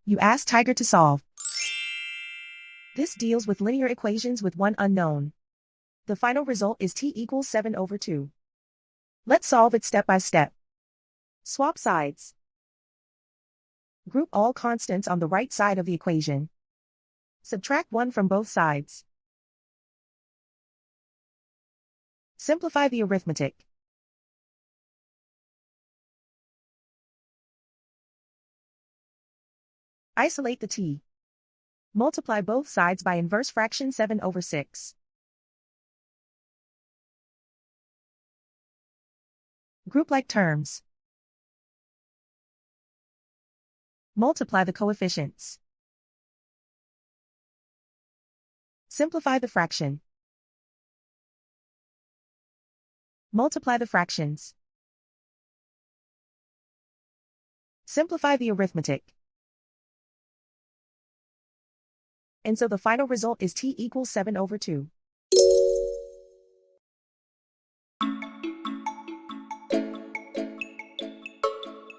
You ask Tiger to solve. This deals with linear equations with one unknown. The final result is t equals 7/2. Let's solve it step by step. Swap sides. Group all constants on the right side of the equation. Subtract 1 from both sides. Simplify the arithmetic. Isolate the t. Multiply both sides by inverse fraction 7/6. Group like terms. Multiply the coefficients. Simplify the fraction. Multiply the fractions. Simplify the arithmetic. And so the final result is t equals 7/2.